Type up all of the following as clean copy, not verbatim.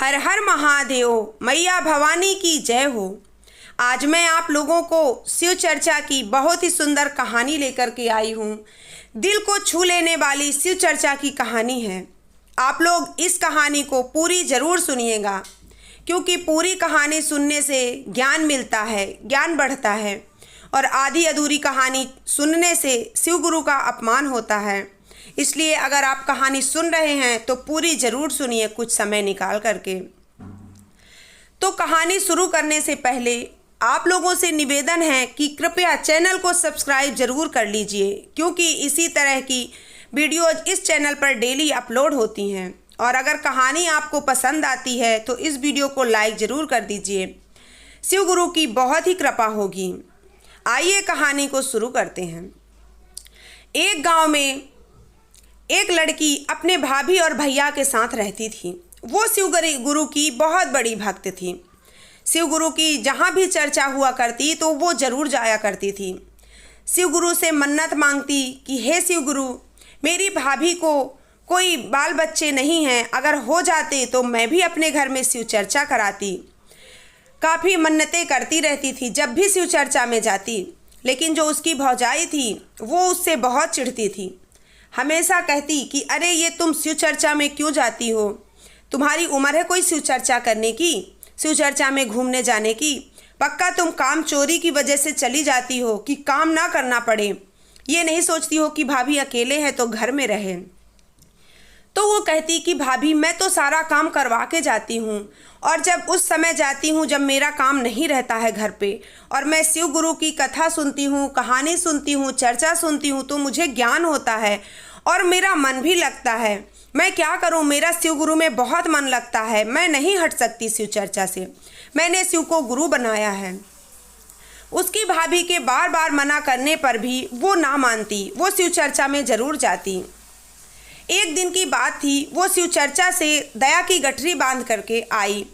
हर हर महादेव, मैया भवानी की जय हो। आज मैं आप लोगों को शिव चर्चा की बहुत ही सुंदर कहानी लेकर के आई हूँ। दिल को छू लेने वाली शिव चर्चा की कहानी है। आप लोग इस कहानी को पूरी ज़रूर सुनिएगा, क्योंकि पूरी कहानी सुनने से ज्ञान मिलता है, ज्ञान बढ़ता है, और आधी अधूरी कहानी सुनने से शिव गुरु का अपमान होता है। इसलिए अगर आप कहानी सुन रहे हैं तो पूरी ज़रूर सुनिए, कुछ समय निकाल करके। तो कहानी शुरू करने से पहले आप लोगों से निवेदन है कि कृपया चैनल को सब्सक्राइब ज़रूर कर लीजिए, क्योंकि इसी तरह की वीडियोज़ इस चैनल पर डेली अपलोड होती हैं। और अगर कहानी आपको पसंद आती है तो इस वीडियो को लाइक ज़रूर कर दीजिए, शिव गुरु की बहुत ही कृपा होगी। आइए कहानी को शुरू करते हैं। एक गांव में एक लड़की अपने भाभी और भैया के साथ रहती थी। वो शिव गुरु की बहुत बड़ी भक्त थी। शिव गुरु की जहाँ भी चर्चा हुआ करती तो वो ज़रूर जाया करती थी। शिव गुरु से मन्नत मांगती कि हे शिव गुरु, मेरी भाभी को कोई बाल बच्चे नहीं हैं, अगर हो जाते तो मैं भी अपने घर में शिव चर्चा कराती। काफ़ी मन्नतें करती रहती थी जब भी शिव चर्चा में जाती। लेकिन जो उसकी भौजाई थी वो उससे बहुत चिढ़ती थी। हमेशा कहती कि अरे ये तुम शिव चर्चा में क्यों जाती हो, तुम्हारी उम्र है कोई शिव चर्चा करने की, शिव चर्चा में घूमने जाने की। पक्का तुम काम चोरी की वजह से चली जाती हो कि काम ना करना पड़े। ये नहीं सोचती हो कि भाभी अकेले हैं तो घर में रहे। तो वो कहती कि भाभी मैं तो सारा काम करवा के जाती हूँ, और जब उस समय जाती हूँ जब मेरा काम नहीं रहता है घर पे, और मैं शिव गुरु की कथा सुनती हूँ, कहानी सुनती हूँ, चर्चा सुनती हूँ, तो मुझे ज्ञान होता है और मेरा मन भी लगता है। मैं क्या करूँ, मेरा शिव गुरु में बहुत मन लगता है, मैं नहीं हट सकती शिव चर्चा से। मैंने शिव को गुरु बनाया है। उसकी भाभी के बार बार मना करने पर भी वो ना मानती, वो शिव चर्चा में ज़रूर जाती। एक दिन की बात थी, वो शिव चर्चा से दया की गठरी बांध करके आई।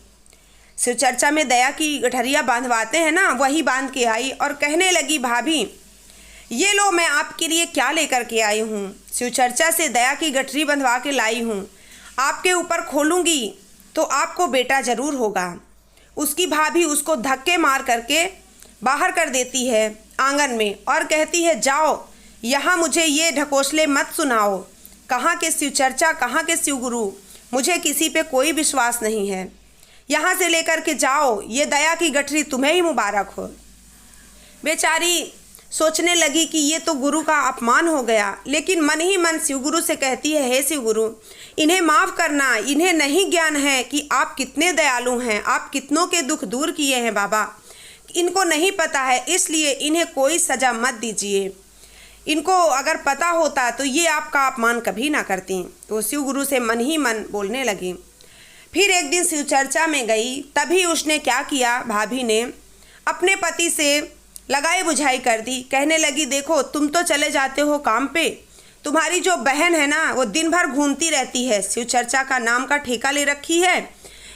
शिव चर्चा में दया की गठरियाँ बांधवाते हैं ना, वही बांध के आई और कहने लगी, भाभी ये लो मैं आपके लिए क्या लेकर के आई हूँ। शिव चर्चा से दया की गठरी बंधवा के लाई हूँ, आपके ऊपर खोलूँगी तो आपको बेटा ज़रूर होगा। उसकी भाभी उसको धक्के मार करके बाहर कर देती है आंगन में और कहती है, जाओ यहाँ मुझे ये ढकोसले मत सुनाओ। कहाँ के शिव चर्चा, कहाँ के शिव गुरु, मुझे किसी पे कोई विश्वास नहीं है। यहाँ से लेकर के जाओ, ये दया की गठरी तुम्हें ही मुबारक हो। बेचारी सोचने लगी कि ये तो गुरु का अपमान हो गया, लेकिन मन ही मन शिव गुरु से कहती है, हे शिव गुरु, इन्हें माफ़ करना, इन्हें नहीं ज्ञान है कि आप कितने दयालु हैं, आप कितनों के दुख दूर किए हैं बाबा। इनको नहीं पता है, इसलिए इन्हें कोई सज़ा मत दीजिए। इनको अगर पता होता तो ये आपका अपमान कभी ना करती। तो शिव गुरु से मन ही मन बोलने लगी। फिर एक दिन शिव चर्चा में गई, तभी उसने क्या किया, भाभी ने अपने पति से लगाई बुझाई कर दी। कहने लगी, देखो तुम तो चले जाते हो काम पे, तुम्हारी जो बहन है ना वो दिन भर घूमती रहती है, शिव चर्चा का नाम का ठेका ले रखी है,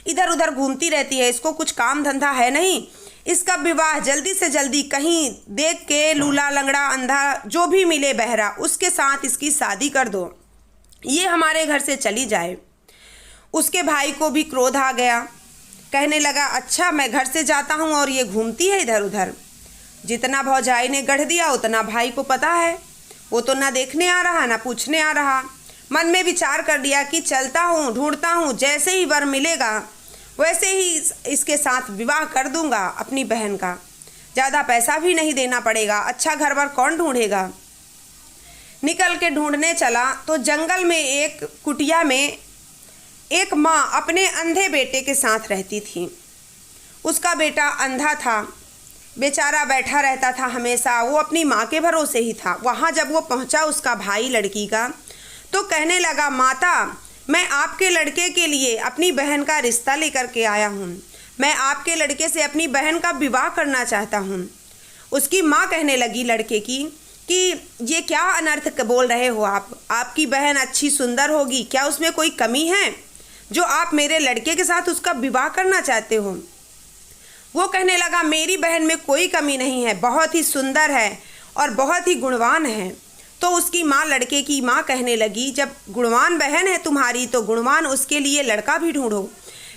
इधर उधर घूमती रहती है, इसको कुछ काम धंधा है नहीं। इसका विवाह जल्दी से जल्दी कहीं देख के लूला लंगड़ा अंधा जो भी मिले बहरा, उसके साथ इसकी शादी कर दो, ये हमारे घर से चली जाए। उसके भाई को भी क्रोध आ गया। कहने लगा, अच्छा मैं घर से जाता हूँ और ये घूमती है इधर उधर। जितना भौजाई ने गढ़ दिया उतना भाई को पता है, वो तो ना देखने आ रहा ना पूछने आ रहा। मन में विचार कर लिया कि चलता हूँ, ढूंढता हूँ, जैसे ही वर मिलेगा वैसे ही इसके साथ विवाह कर दूंगा अपनी बहन का। ज़्यादा पैसा भी नहीं देना पड़ेगा, अच्छा घर वर कौन ढूंढेगा। निकल के ढूंढने चला तो जंगल में एक कुटिया में एक माँ अपने अंधे बेटे के साथ रहती थी। उसका बेटा अंधा था, बेचारा बैठा रहता था हमेशा, वो अपनी माँ के भरोसे ही था। वहाँ जब वो पहुँचा उसका भाई लड़की का, तो कहने लगा, माता मैं आपके लड़के के लिए अपनी बहन का रिश्ता लेकर के आया हूँ, मैं आपके लड़के से अपनी बहन का विवाह करना चाहता हूँ। उसकी माँ कहने लगी लड़के की कि ये क्या अनर्थ बोल रहे हो आप, आपकी बहन अच्छी सुंदर होगी, क्या उसमें कोई कमी है जो आप मेरे लड़के के साथ उसका विवाह करना चाहते हो। वो कहने लगा, मेरी बहन में कोई कमी नहीं है, बहुत ही सुंदर है और बहुत ही गुणवान है। तो उसकी माँ, लड़के की माँ कहने लगी, जब गुणवान बहन है तुम्हारी तो गुणवान उसके लिए लड़का भी ढूंढो।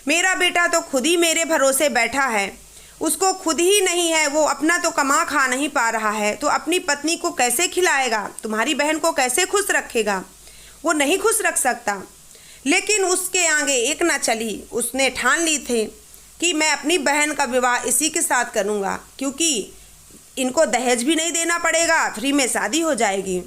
मेरा बेटा तो खुद ही मेरे भरोसे बैठा है, उसको खुद ही नहीं है, वो अपना तो कमा खा नहीं पा रहा है, तो अपनी पत्नी को कैसे खिलाएगा, तुम्हारी बहन को कैसे खुश रखेगा? वो नहीं खुश रख सकता। लेकिन उसके आगे एक ना चली, उसने ठान ली थी कि मैं अपनी बहन का विवाह इसी के साथ करूँगा, क्योंकि इनको दहेज भी नहीं देना पड़ेगा, फ्री में शादी हो जाएगी।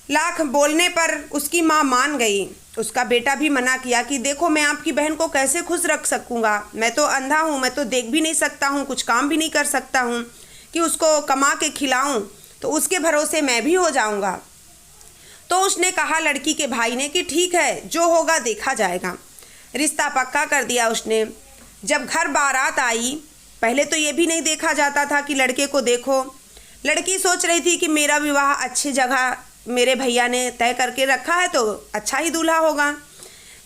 लाख बोलने पर उसकी माँ मान गई। उसका बेटा भी मना किया कि देखो मैं आपकी बहन को कैसे खुश रख सकूँगा, मैं तो अंधा हूँ, मैं तो देख भी नहीं सकता हूँ, कुछ काम भी नहीं कर सकता हूँ कि उसको कमा के खिलाऊँ, तो उसके भरोसे मैं भी हो जाऊँगा। तो उसने कहा लड़की के भाई ने कि ठीक है, जो होगा देखा जाएगा। रिश्ता पक्का कर दिया उसने। जब घर बारात आई, पहले तो ये भी नहीं देखा जाता था कि लड़के को देखो, लड़की सोच रही थी कि मेरा विवाह अच्छी जगह मेरे भैया ने तय करके रखा है तो अच्छा ही दूल्हा होगा।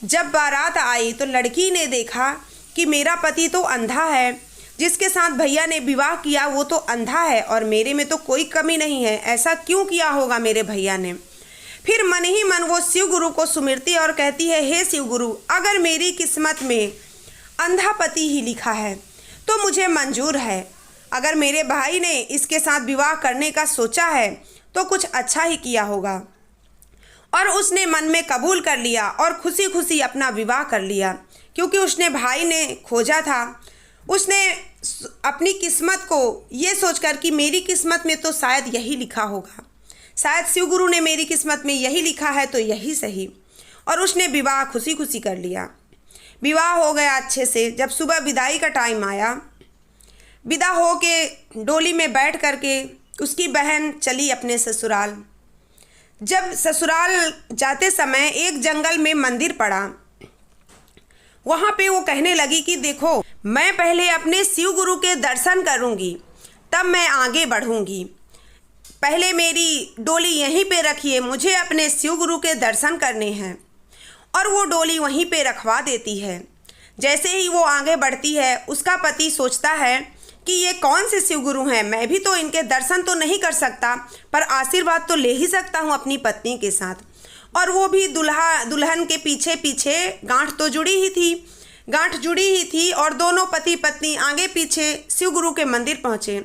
जब बारात आई तो लड़की ने देखा कि मेरा पति तो अंधा है, जिसके साथ भैया ने विवाह किया वो तो अंधा है और मेरे में तो कोई कमी नहीं है, ऐसा क्यों किया होगा मेरे भैया ने। फिर मन ही मन वो शिव गुरु को सुमिरती और कहती है, हे शिव गुरु, अगर मेरी किस्मत में अंधा पति ही लिखा है तो मुझे मंजूर है, अगर मेरे भाई ने इसके साथ विवाह करने का सोचा है तो कुछ अच्छा ही किया होगा। और उसने मन में कबूल कर लिया और खुशी खुशी अपना विवाह कर लिया, क्योंकि उसने भाई ने खोजा था। उसने अपनी किस्मत को ये सोचकर कि मेरी किस्मत में तो शायद यही लिखा होगा, शायद शिव गुरु ने मेरी किस्मत में यही लिखा है तो यही सही, और उसने विवाह खुशी खुशी कर लिया। विवाह हो गया अच्छे से। जब सुबह विदाई का टाइम आया, विदा हो के डोली में बैठ करके उसकी बहन चली अपने ससुराल। जब ससुराल जाते समय एक जंगल में मंदिर पड़ा, वहाँ पे वो कहने लगी कि देखो मैं पहले अपने शिव गुरु के दर्शन करूँगी तब मैं आगे बढ़ूँगी, पहले मेरी डोली यहीं पे रखिए, मुझे अपने शिव गुरु के दर्शन करने हैं। और वो डोली वहीं पे रखवा देती है। जैसे ही वो आगे बढ़ती है, उसका पति सोचता है कि ये कौन से शिव गुरु हैं, मैं भी तो इनके दर्शन तो नहीं कर सकता पर आशीर्वाद तो ले ही सकता हूँ अपनी पत्नी के साथ। और वो भी दुल्हन के पीछे पीछे, गांठ तो जुड़ी ही थी, गांठ जुड़ी ही थी और दोनों पति पत्नी आगे पीछे शिव गुरु के मंदिर पहुँचे।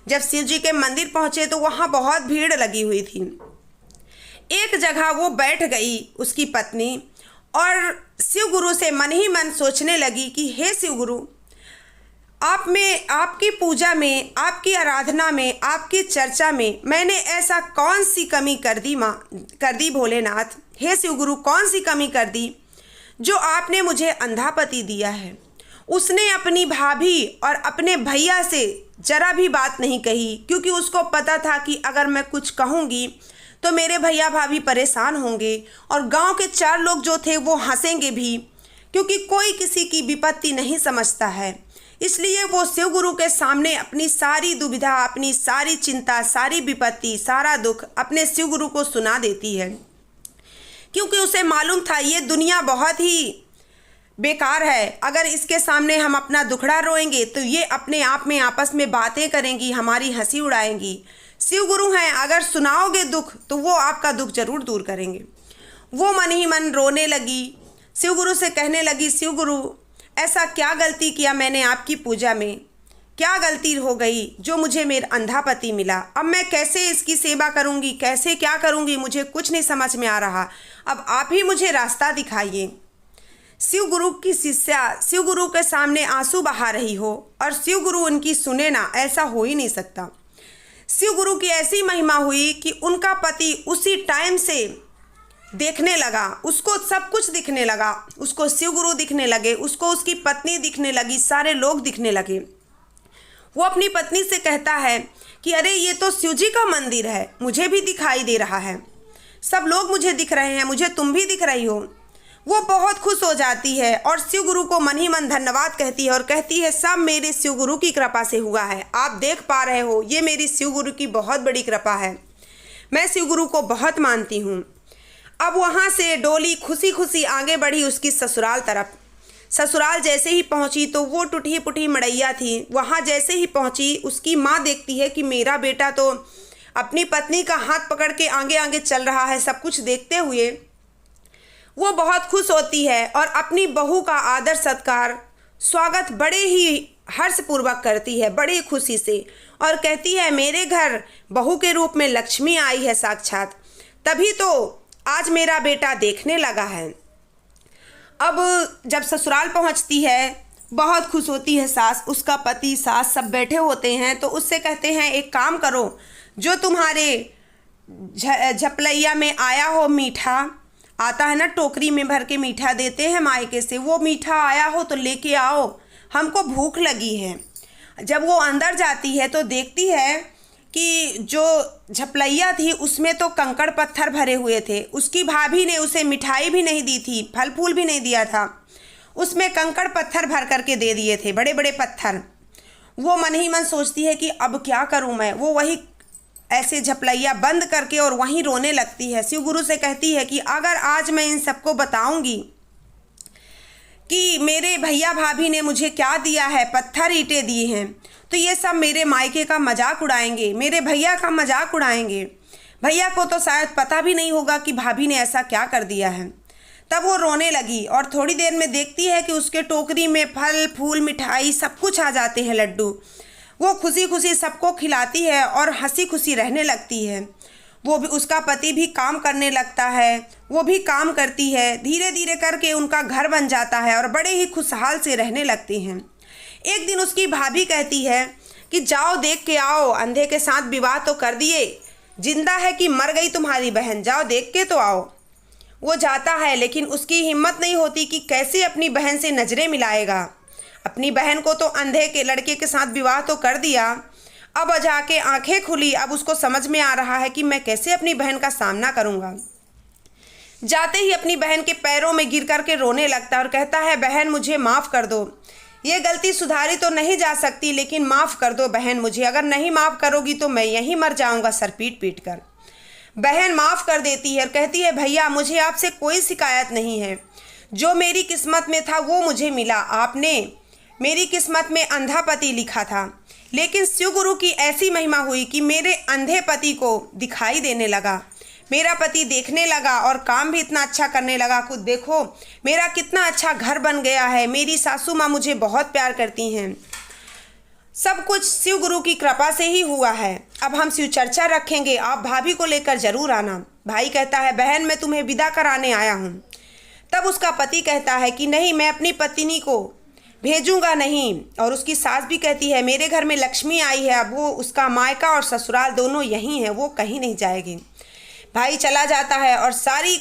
जब शिव जी के मंदिर पहुँचे तो वहाँ बहुत भीड़ लगी हुई थी। एक जगह वो बैठ गई उसकी पत्नी और शिव गुरु से मन ही मन सोचने लगी कि हे शिव गुरु, आप में, आपकी पूजा में, आपकी आराधना में, आपकी चर्चा में मैंने ऐसा कौन सी कमी कर दी भोलेनाथ, हे शिव गुरु, कौन सी कमी कर दी जो आपने मुझे अंधा पति दिया है। उसने अपनी भाभी और अपने भैया से जरा भी बात नहीं कही, क्योंकि उसको पता था कि अगर मैं कुछ कहूँगी तो मेरे भैया भाभी परेशान होंगे और गांव के 4 लोग जो थे वो हंसेंगे भी, क्योंकि कोई किसी की विपत्ति नहीं समझता है। इसलिए वो शिव गुरु के सामने अपनी सारी दुविधा, अपनी सारी चिंता, सारी विपत्ति, सारा दुख अपने शिव गुरु को सुना देती है, क्योंकि उसे मालूम था ये दुनिया बहुत ही बेकार है। अगर इसके सामने हम अपना दुखड़ा रोएंगे तो ये अपने आप में आपस में बातें करेंगी, हमारी हंसी उड़ाएंगी। शिव गुरु हैं, अगर सुनाओगे दुख तो वो आपका दुख जरूर दूर करेंगे। वो मन ही मन रोने लगी, शिव गुरु से कहने लगी, शिव गुरु, ऐसा क्या गलती किया मैंने आपकी पूजा में, क्या गलती हो गई जो मुझे मेरा अंधा पति मिला। अब मैं कैसे इसकी सेवा करूंगी, कैसे क्या करूंगी, मुझे कुछ नहीं समझ में आ रहा। अब आप ही मुझे रास्ता दिखाइए। शिव गुरु की शिष्या शिव गुरु के सामने आंसू बहा रही हो और शिव गुरु उनकी सुने ना, ऐसा हो ही नहीं सकता। शिव गुरु की ऐसी महिमा हुई कि उनका पति उसी टाइम से देखने लगा, उसको सब कुछ दिखने लगा, उसको शिव गुरु दिखने लगे, उसको उसकी पत्नी दिखने लगी, सारे लोग दिखने लगे। वो अपनी पत्नी से कहता है कि अरे ये तो शिव जी का मंदिर है, मुझे भी दिखाई दे रहा है, सब लोग मुझे दिख रहे हैं, मुझे तुम भी दिख रही हो। वो बहुत खुश हो जाती है और शिव गुरु को मन ही मन धन्यवाद कहती है और कहती है सब मेरे शिव गुरु की कृपा से हुआ है, आप देख पा रहे हो, ये मेरी शिव गुरु की बहुत बड़ी कृपा है, मैं शिव गुरु को बहुत मानती हूँ। अब वहाँ से डोली खुशी खुशी आगे बढ़ी उसकी ससुराल तरफ। ससुराल जैसे ही पहुँची तो वो टूटी फूटी मड़ैया थी, वहाँ जैसे ही पहुँची उसकी माँ देखती है कि मेरा बेटा तो अपनी पत्नी का हाथ पकड़ के आगे आगे चल रहा है, सब कुछ देखते हुए वो बहुत खुश होती है और अपनी बहू का आदर सत्कार स्वागत बड़े ही हर्षपूर्वक करती है, बड़ी खुशी से, और कहती है मेरे घर बहू के रूप में लक्ष्मी आई है साक्षात, तभी तो आज मेरा बेटा देखने लगा है। अब जब ससुराल पहुंचती है बहुत खुश होती है सास, उसका पति सास सब बैठे होते हैं तो उससे कहते हैं एक काम करो, जो तुम्हारे झपलैया में आया हो मीठा, आता है ना टोकरी में भर के मीठा देते हैं मायके से, वो मीठा आया हो तो लेके आओ, हमको भूख लगी है। जब वो अंदर जाती है तो देखती है कि जो झपलैया थी उसमें तो कंकड़ पत्थर भरे हुए थे। उसकी भाभी ने उसे मिठाई भी नहीं दी थी, फल फूल भी नहीं दिया था, उसमें कंकड़ पत्थर भर करके दे दिए थे, बड़े बड़े पत्थर। वो मन ही मन सोचती है कि अब क्या करूं मैं। वो वही ऐसे झपलैया बंद करके और वहीं रोने लगती है। शिव गुरु से कहती है कि अगर आज मैं इन सबको बताऊंगी कि मेरे भैया भाभी ने मुझे क्या दिया है, पत्थर ईंटें दिए हैं, तो ये सब मेरे मायके का मजाक उड़ाएंगे, मेरे भैया का मजाक उड़ाएंगे। भैया को तो शायद पता भी नहीं होगा कि भाभी ने ऐसा क्या कर दिया है। तब वो रोने लगी और थोड़ी देर में देखती है कि उसके टोकरी में फल फूल मिठाई सब कुछ आ जाते हैं, लड्डू। वो खुशी खुशी सबको खिलाती है और हंसी खुशी रहने लगती है। वो भी, उसका पति भी काम करने लगता है, वो भी काम करती है। धीरे धीरे करके उनका घर बन जाता है और बड़े ही खुशहाल से रहने लगती हैं। एक दिन उसकी भाभी कहती है कि जाओ देख के आओ, अंधे के साथ विवाह तो कर दिए, जिंदा है कि मर गई तुम्हारी बहन, जाओ देख के तो आओ। वो जाता है लेकिन उसकी हिम्मत नहीं होती कि कैसे अपनी बहन से नज़रें मिलाएगा। अपनी बहन को तो अंधे के लड़के के साथ विवाह तो कर दिया, अब जाके आंखें खुली, अब उसको समझ में आ रहा है कि मैं कैसे अपनी बहन का सामना करूँगा। जाते ही अपनी बहन के पैरों में गिर करके रोने लगता है और कहता है बहन मुझे माफ़ कर दो, ये गलती सुधारी तो नहीं जा सकती, लेकिन माफ़ कर दो बहन मुझे, अगर नहीं माफ़ करोगी तो मैं यहीं मर जाऊँगा सर पीट पीट कर। बहन माफ़ कर देती है और कहती है भैया मुझे आपसे कोई शिकायत नहीं है, जो मेरी किस्मत में था वो मुझे मिला। आपने मेरी किस्मत में अंधा पति लिखा था, लेकिन शिव गुरु की ऐसी महिमा हुई कि मेरे अंधे पति को दिखाई देने लगा, मेरा पति देखने लगा और काम भी इतना अच्छा करने लगा। खुद देखो मेरा कितना अच्छा घर बन गया है, मेरी सासू माँ मुझे बहुत प्यार करती हैं, सब कुछ शिव गुरु की कृपा से ही हुआ है। अब हम शिव चर्चा रखेंगे, आप भाभी को लेकर जरूर आना। भाई कहता है बहन मैं तुम्हें विदा कराने आया हूँ। तब उसका पति कहता है कि नहीं, मैं अपनी पत्नी को भेजूंगा नहीं। और उसकी सास भी कहती है मेरे घर में लक्ष्मी आई है, अब वो उसका मायका और ससुराल दोनों यहीं है, वो कहीं नहीं जाएगी। भाई चला जाता है और सारी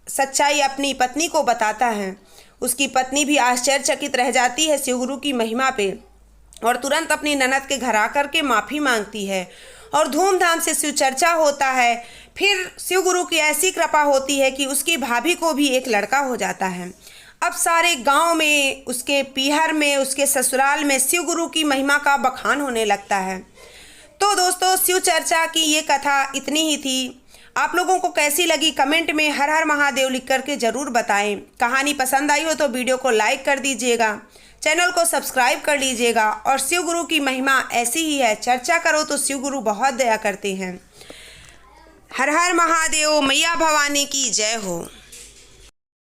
सच्चाई अपनी पत्नी को बताता है। उसकी पत्नी भी आश्चर्यचकित रह जाती है शिव गुरु की महिमा पे और तुरंत अपनी ननद के घर आकर के माफ़ी मांगती है और धूमधाम से शिव चर्चा होता है। फिर शिव गुरु की ऐसी कृपा होती है कि उसकी भाभी को भी एक लड़का हो जाता है। अब सारे गांव में, उसके पीहर में, उसके ससुराल में शिव गुरु की महिमा का बखान होने लगता है। तो दोस्तों शिव चर्चा की ये कथा इतनी ही थी। आप लोगों को कैसी लगी कमेंट में हर हर महादेव लिख करके ज़रूर बताएं। कहानी पसंद आई हो तो वीडियो को लाइक कर दीजिएगा, चैनल को सब्सक्राइब कर लीजिएगा। और शिव गुरु की महिमा ऐसी ही है, चर्चा करो तो शिव गुरु बहुत दया करते हैं। हर हर महादेव, मैया भवानी की जय हो।